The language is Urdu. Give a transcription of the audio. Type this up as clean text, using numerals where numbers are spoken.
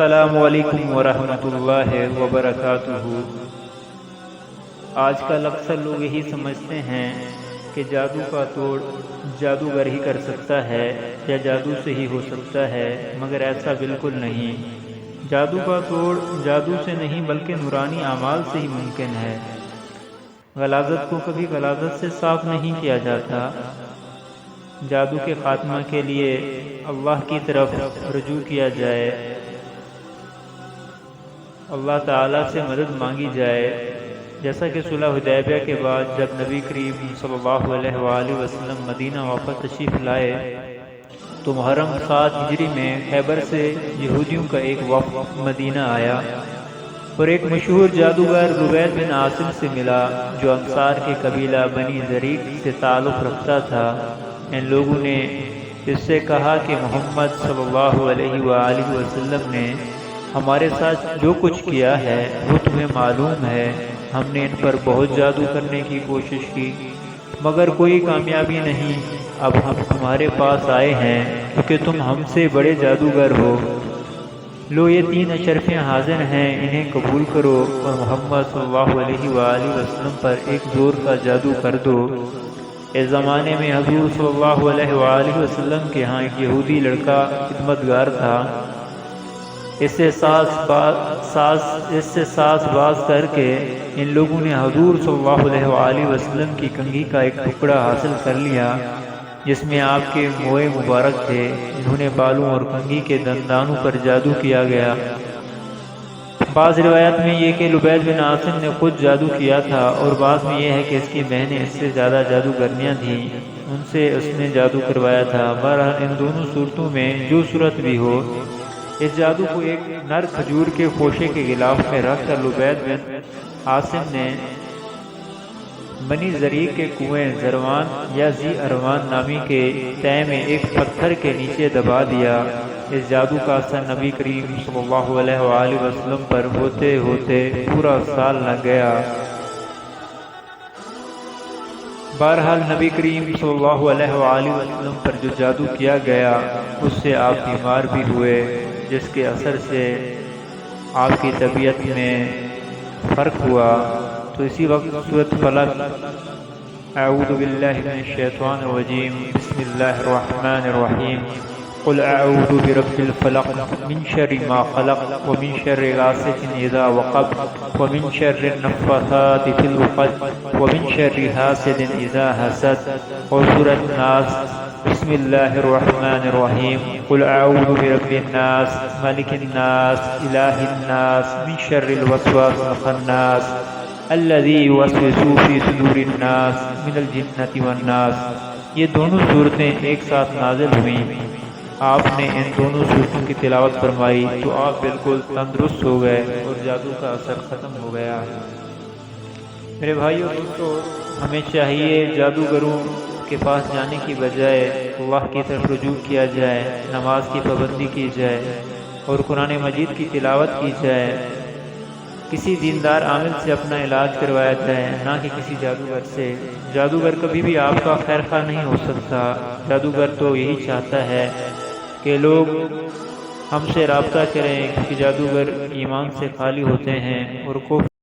السلام علیکم ورحمۃ اللہ وبرکاتہ۔ آج کل اکثر لوگ یہی سمجھتے ہیں کہ جادو کا توڑ جادوگر ہی کر سکتا ہے یا جادو سے ہی ہو سکتا ہے، مگر ایسا بالکل نہیں۔ جادو کا توڑ جادو سے نہیں بلکہ نورانی اعمال سے ہی ممکن ہے۔ غلاظت کو کبھی غلاظت سے صاف نہیں کیا جاتا۔ جادو کے خاتمہ کے لیے اللہ کی طرف رجوع کیا جائے، اللہ تعالیٰ سے مدد مانگی جائے، جیسا کہ صلح حدیبیہ کے بعد جب نبی کریم صلی اللہ علیہ وآلہ وسلم مدینہ واپس تشریف لائے تو محرم 7 ہجری میں خیبر سے یہودیوں کا ایک وفد مدینہ آیا اور ایک مشہور جادوگر ربید بن عاصم سے ملا جو انصار کے قبیلہ بنی زریق سے تعلق رکھتا تھا۔ ان لوگوں نے اس سے کہا کہ محمد صلی اللہ علیہ وآلہ وسلم نے ہمارے ساتھ جو کچھ کیا ہے وہ تمہیں معلوم ہے۔ ہم نے ان پر بہت جادو کرنے کی کوشش کی مگر کوئی کامیابی نہیں۔ اب ہم تمہارے پاس آئے ہیں کیونکہ تم ہم سے بڑے جادوگر ہو۔ لو یہ 3 اشرفیاں حاضر ہیں، انہیں قبول کرو اور محمد صلی اللہ علیہ وآلہ وسلم پر ایک زور کا جادو کر دو۔ اس زمانے میں حضور صلی اللہ علیہ وآلہ وسلم کے ہاں ایک یہودی لڑکا خدمتگار تھا۔ اس سے ساز باز کر کے ان لوگوں نے حضور صلی اللہ علیہ وآلہ وسلم کی کنگھی کا ایک ٹکڑا حاصل کر لیا جس میں آپ کے موئے مبارک تھے۔ انہوں نے بالوں اور کنگھی کے دندانوں پر جادو کیا گیا۔ بعض روایات میں یہ کہ لبید بن عاصم نے خود جادو کیا تھا اور بعض میں یہ ہے کہ اس کی بہنیں اس سے زیادہ جادوگرنیاں تھیں، ان سے اس نے جادو کروایا تھا۔ بہرحال ان دونوں صورتوں میں جو صورت بھی ہو، اس جادو کو ایک نر کھجور کے خوشے کے غلاف میں رکھ کر لبید بن عاصم نے بنی زریق کے کنویں زروان یا ذی اروان نامی کے تہہ میں ایک پتھر کے نیچے دبا دیا۔ اس جادو کا اثر نبی کریم صلی اللہ علیہ وآلہ وسلم پر ہوتے ہوتے پورا سال لگ گیا۔ بہرحال نبی کریم صلی اللہ علیہ وآلہ وسلم پر جو جادو کیا گیا اس سے آپ بیمار بھی ہوئے، جس کے اثر سے آپ کی طبیعت میں فرق ہوا۔ تو اسی وقت سورۃ فلق، اعوذ باللہ من الشیطان الرجیم، بسم اللہ الرحمن الرحیم، قل اعوذ برب الفلق من شر ما خلق ومن شر غاسق اذا وقب ومن شر النفاثات في العقد ومن شر حاسد اذا حسد۔ اور سورۃ الناس، بسم اللہ الرحمن الرحیم، قل اعوذ برب الناس ملک الناس الہ الناس من شر الوسواس الخناس الذی یوسوس فی صدور الناس من الجنۃ والناس۔ یہ دونوں صورتیں ایک ساتھ نازل ہوئیں۔ آپ نے ان دونوں صورتوں کی تلاوت فرمائی تو آپ بالکل تندرست ہو گئے اور جادو کا اثر ختم ہو گیا۔ میرے بھائیو دوستو، ہمیں چاہیے جادوگروں کے پاس جانے کی بجائے اللہ کی طرف رجوع کیا جائے، نماز کی پابندی کی جائے اور قرآن مجید کی تلاوت کی جائے، کسی دیندار عامل سے اپنا علاج کروایا جائے، نہ کہ کسی جادوگر سے۔ جادوگر کبھی بھی آپ کا خیر خواہ نہیں ہو سکتا۔ جادوگر تو یہی چاہتا ہے کہ لوگ ہم سے رابطہ کریں، کیونکہ جادوگر ایمان سے خالی ہوتے ہیں اور